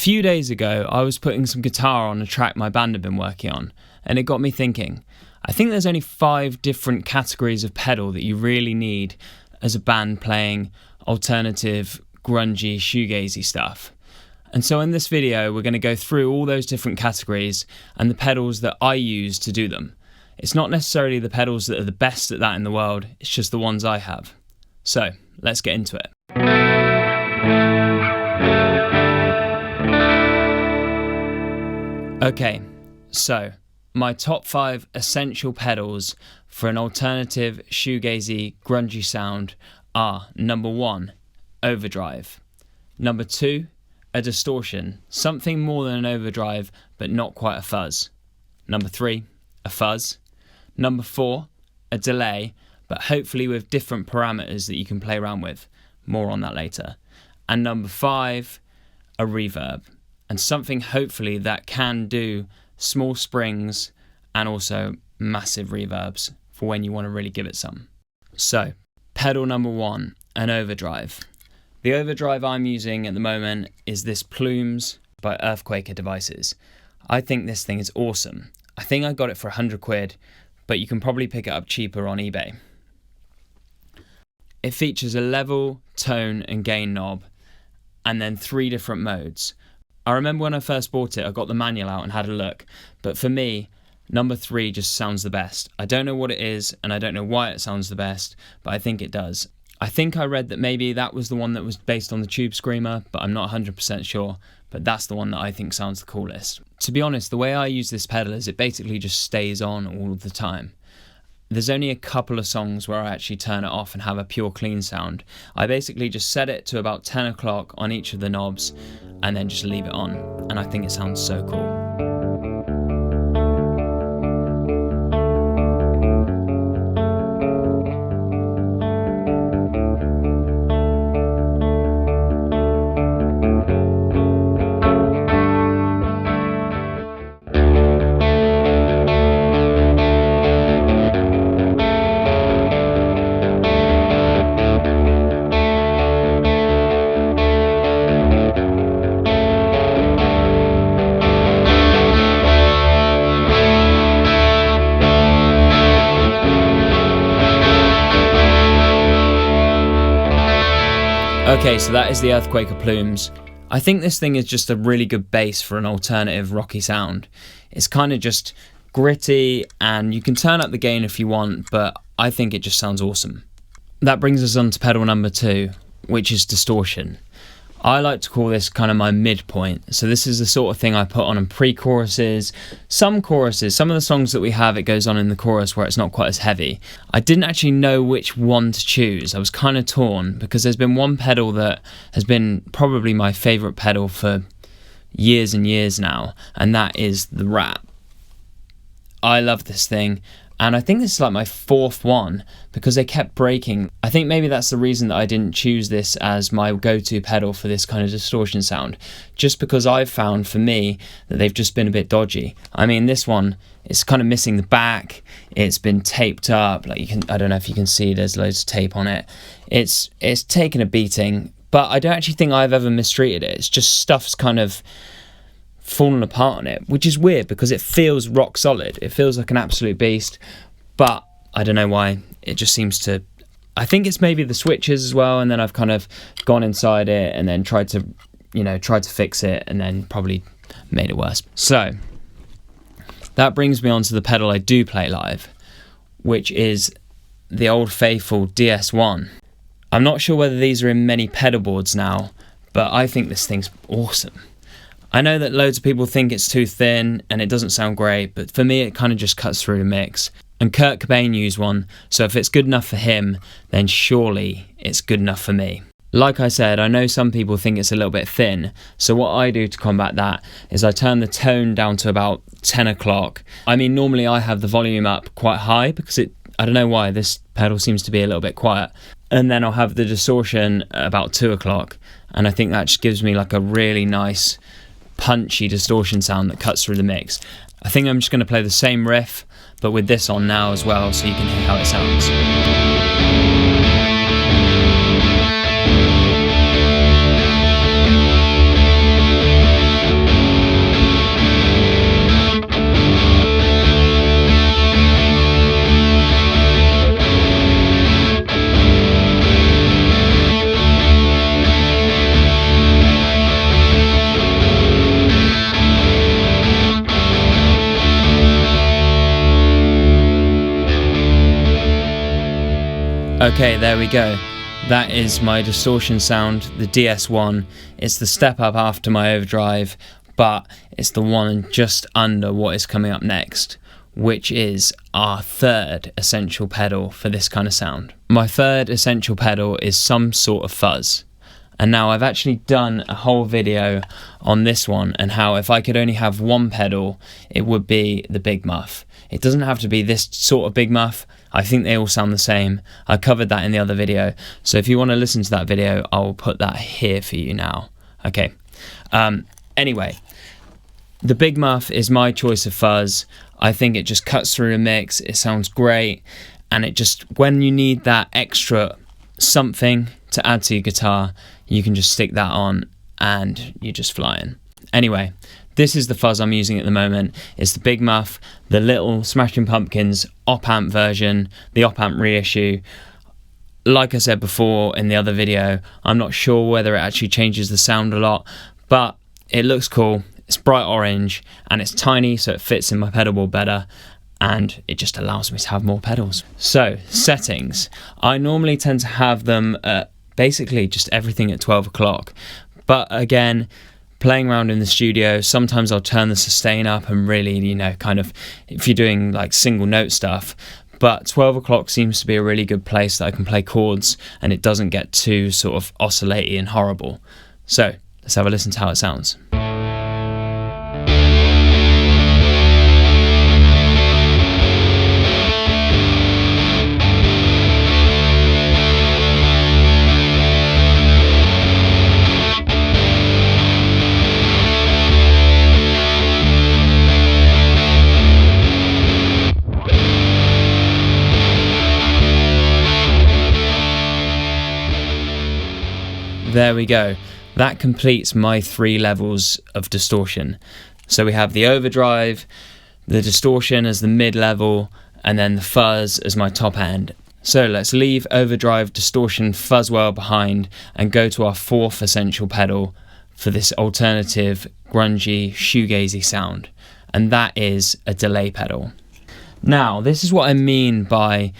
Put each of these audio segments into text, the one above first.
few days ago, I was putting some guitar on a track my band had been working on, and it got me thinking. I think there's only 5 different categories of pedal that you really need as a band playing alternative, grungy, shoegazy stuff. And so in this video, we're going to go through all those different categories and the pedals that I use to do them. It's not necessarily the pedals that are the best at that in the world, it's just the ones I have. So, let's get into it. Okay, so my top 5 essential pedals for an alternative, shoegazy, grungy sound are: number 1, Overdrive. Number 2, a distortion, something more than an overdrive but not quite a fuzz. Number 3, a fuzz. Number 4, a delay, but hopefully with different parameters that you can play around with. More on that later. And number 5, a reverb, and something hopefully that can do small springs and also massive reverbs for when you want to really give it some. So, pedal number 1, an overdrive. The overdrive I'm using at the moment is this Plumes by Earthquaker Devices. I think this thing is awesome. I think I got it for 100 quid, but you can probably pick it up cheaper on eBay. It features a level, tone and gain knob, and then 3 different modes. I remember when I first bought it, I got the manual out and had a look, but for me, number 3 just sounds the best. I don't know what it is, and I don't know why it sounds the best, but I think it does. I think I read that maybe that was the one that was based on the Tube Screamer, but I'm not 100% sure, but that's the one that I think sounds the coolest. To be honest, the way I use this pedal is it basically just stays on all the time. There's only a couple of songs where I actually turn it off and have a pure clean sound. I basically just set it to about 10 o'clock on each of the knobs and then just leave it on, and I think it sounds so cool. Okay, so that is the Earthquaker Plumes. I think this thing is just a really good bass for an alternative rocky sound. It's kind of just gritty, and you can turn up the gain if you want, but I think it just sounds awesome. That brings us on to pedal number 2, which is Distortion. I like to call this kind of my midpoint. So this is the sort of thing I put on in pre-choruses, some choruses, some of the songs that we have, it goes on in the chorus where it's not quite as heavy. I didn't actually know which one to choose. I was kind of torn because there's been one pedal that has been probably my favourite pedal for years and years now, and that is the Rat. I love this thing. And I think this is like my 4th one because they kept breaking. I think maybe that's the reason that I didn't choose this as my go-to pedal for this kind of distortion sound. Just because I've found for me that they've just been a bit dodgy. I mean, this one, it's kind of missing the back. It's been taped up. Like I don't know if you can see, there's loads of tape on it. It's taken a beating, but I don't actually think I've ever mistreated it. It's just stuff's kind of fallen apart on it, which is weird because it feels rock solid. It feels like an absolute beast, but I don't know why. It just seems to, I think it's maybe the switches as well, and then I've kind of gone inside it and then tried to fix it and then probably made it worse. So that brings me on to the pedal I do play live, which is the old faithful DS1. I'm not sure whether these are in many pedal boards now, but I think this thing's awesome. I know that loads of people think it's too thin and it doesn't sound great, but for me it kind of just cuts through the mix. And Kurt Cobain used one, so if it's good enough for him, then surely it's good enough for me. Like I said, I know some people think it's a little bit thin, so what I do to combat that is I turn the tone down to about 10 o'clock. I mean, normally I have the volume up quite high because I don't know why, this pedal seems to be a little bit quiet. And then I'll have the distortion at about 2 o'clock, and I think that just gives me like a really nice punchy distortion sound that cuts through the mix. I think I'm just going to play the same riff, but with this on now as well, so you can hear how it sounds. Okay, there we go. That is my distortion sound, the DS1. It's the step up after my Overdrive, but it's the one just under what is coming up next, which is our third essential pedal for this kind of sound. My third essential pedal is some sort of fuzz. And now I've actually done a whole video on this one and how if I could only have one pedal, it would be the big muff. It doesn't have to be this sort of big muff. I think they all sound the same. I covered that in the other video. So if you want to listen to that video, I'll put that here for you now. Okay. Anyway, the big muff is my choice of fuzz. I think it just cuts through a mix. It sounds great. And it just, when you need that extra something to add to your guitar, you can just stick that on and you're just flying. Anyway, this is the fuzz I'm using at the moment. It's the big muff, the little Smashing Pumpkins op-amp version, the op-amp reissue. Like I said before in the other video, I'm not sure whether it actually changes the sound a lot, but it looks cool. It's bright orange and it's tiny, so it fits in my pedal board better, and it just allows me to have more pedals. So, settings. I normally tend to have them at basically just everything at 12 o'clock. But again, playing around in the studio, sometimes I'll turn the sustain up and really, you know, kind of, if you're doing like single note stuff. But 12 o'clock seems to be a really good place that I can play chords and it doesn't get too sort of oscillaty and horrible. So, let's have a listen to how it sounds. There we go. That completes my 3 levels of distortion. So we have the overdrive, the distortion as the mid-level, and then the fuzz as my top end. So let's leave overdrive, distortion, fuzz well behind and go to our 4th essential pedal for this alternative, grungy, shoegazy sound. And that is a delay pedal. Now, this is what I mean by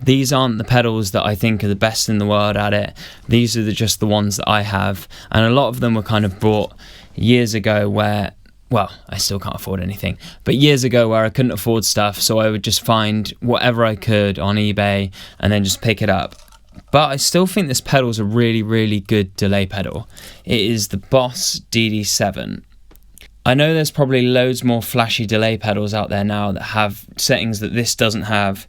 these aren't the pedals that I think are the best in the world at it. These are just the ones that I have. And a lot of them were kind of bought years ago where, well, I still can't afford anything, but years ago where I couldn't afford stuff, so I would just find whatever I could on eBay and then just pick it up. But I still think this pedal is a really, really good delay pedal. It is the Boss DD7. I know there's probably loads more flashy delay pedals out there now that have settings that this doesn't have,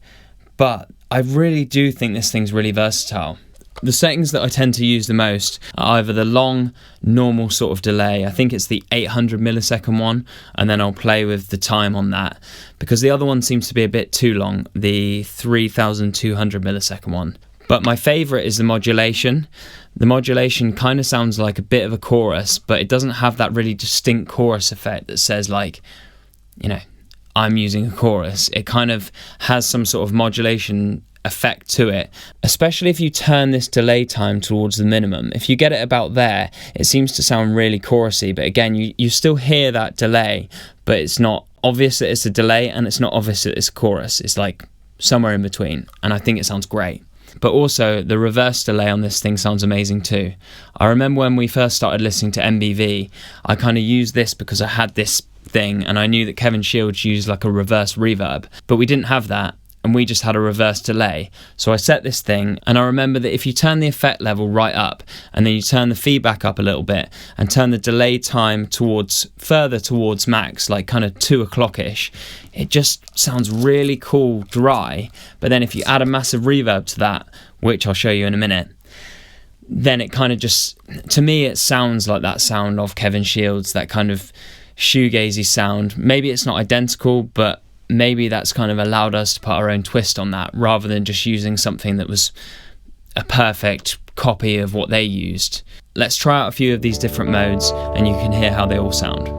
but I really do think this thing's really versatile. The settings that I tend to use the most are either the long, normal sort of delay, I think it's the 800 millisecond one, and then I'll play with the time on that, because the other one seems to be a bit too long, the 3200 millisecond one. But my favourite is the modulation. The modulation kind of sounds like a bit of a chorus, but it doesn't have that really distinct chorus effect that says like, you know, I'm using a chorus. It kind of has some sort of modulation effect to it, especially if you turn this delay time towards the minimum. If you get it about there, it seems to sound really chorusy, but again, you still hear that delay, but it's not obvious that it's a delay and it's not obvious that it's a chorus. It's like somewhere in between, and I think it sounds great. But also, the reverse delay on this thing sounds amazing too. I remember when we first started listening to MBV, I kind of used this because I had this thing and I knew that Kevin Shields used like a reverse reverb, but we didn't have that and we just had a reverse delay. So I set this thing, and I remember that if you turn the effect level right up and then you turn the feedback up a little bit and turn the delay time further towards max, like kind of 2 o'clock-ish, it just sounds really cool dry. But then if you add a massive reverb to that, which I'll show you in a minute, then it kind of just, to me, it sounds like that sound of Kevin Shields, that kind of shoegazy sound. Maybe it's not identical, but maybe that's kind of allowed us to put our own twist on that rather than just using something that was a perfect copy of what they used. Let's try out a few of these different modes and you can hear how they all sound.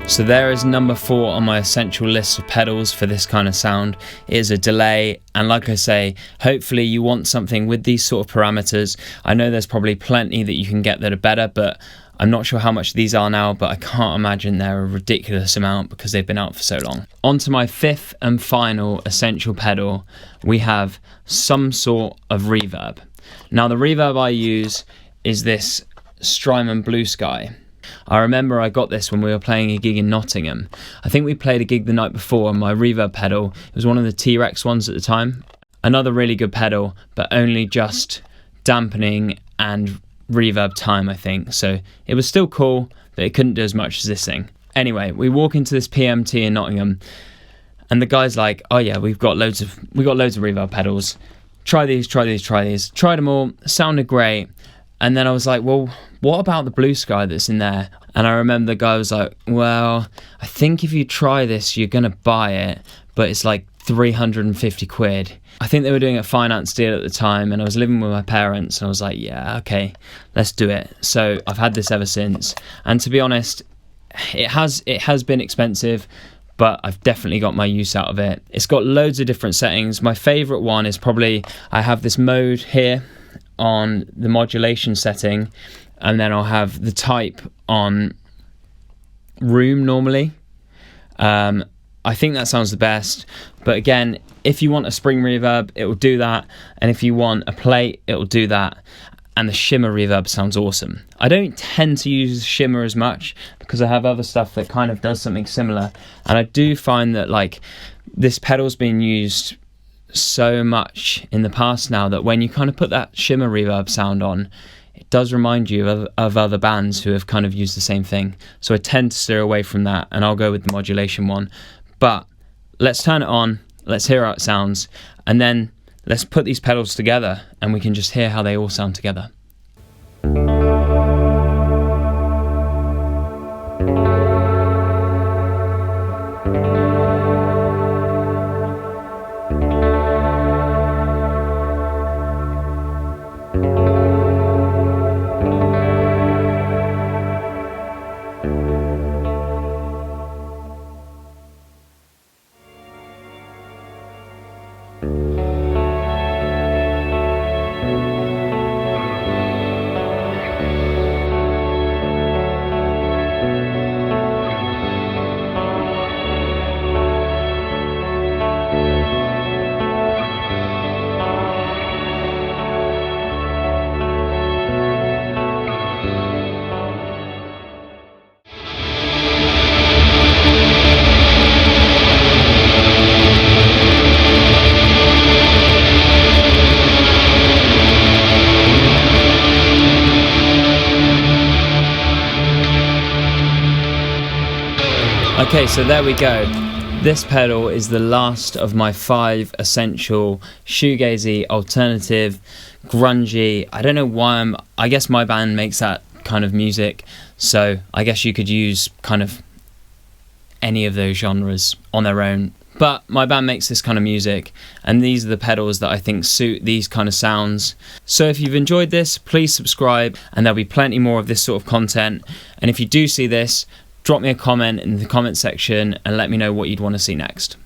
So there is number 4 on my essential list of pedals for this kind of sound. It is a delay, and like I say, hopefully you want something with these sort of parameters. I know there's probably plenty that you can get that are better, but I'm not sure how much these are now, but I can't imagine they're a ridiculous amount because they've been out for so long. On to my 5th and final essential pedal, we have some sort of reverb. Now the reverb I use is this Strymon Blue Sky. I remember I got this when we were playing a gig in Nottingham. I think we played a gig the night before, and my reverb pedal, it was one of the T-Rex ones at the time. Another really good pedal, but only just dampening and reverb time, I think. So it was still cool, but it couldn't do as much as this thing. Anyway, we walk into this PMT in Nottingham, and the guy's like, "Oh yeah, we got loads of reverb pedals. Try these. Tried them all, sounded great." And then I was like, well, what about the Blue Sky that's in there? And I remember the guy was like, well, I think if you try this, you're going to buy it, but it's like 350 quid. I think they were doing a finance deal at the time, and I was living with my parents, and I was like, yeah, okay, let's do it. So I've had this ever since. And to be honest, it has been expensive, but I've definitely got my use out of it. It's got loads of different settings. My favourite one is probably, I have this mode here on the modulation setting, and then I'll have the type on room normally. I think that sounds the best, but again, if you want a spring reverb, it will do that, and if you want a plate, it will do that, and the shimmer reverb sounds awesome. I don't tend to use shimmer as much because I have other stuff that kind of does something similar, and I do find that like this pedal's been used so much in the past now that when you kind of put that shimmer reverb sound on, it does remind you of other bands who have kind of used the same thing. So I tend to steer away from that, and I'll go with the modulation one. But let's turn it on, let's hear how it sounds, and then let's put these pedals together and we can just hear how they all sound together. Okay, so there we go. This pedal is the last of my 5 essential shoegazy, alternative, grungy. I don't know why I guess my band makes that kind of music, so I guess you could use kind of any of those genres on their own. But my band makes this kind of music, and these are the pedals that I think suit these kind of sounds. So if you've enjoyed this, please subscribe, and there'll be plenty more of this sort of content. And if you do see this, drop me a comment in the comment section and let me know what you'd want to see next.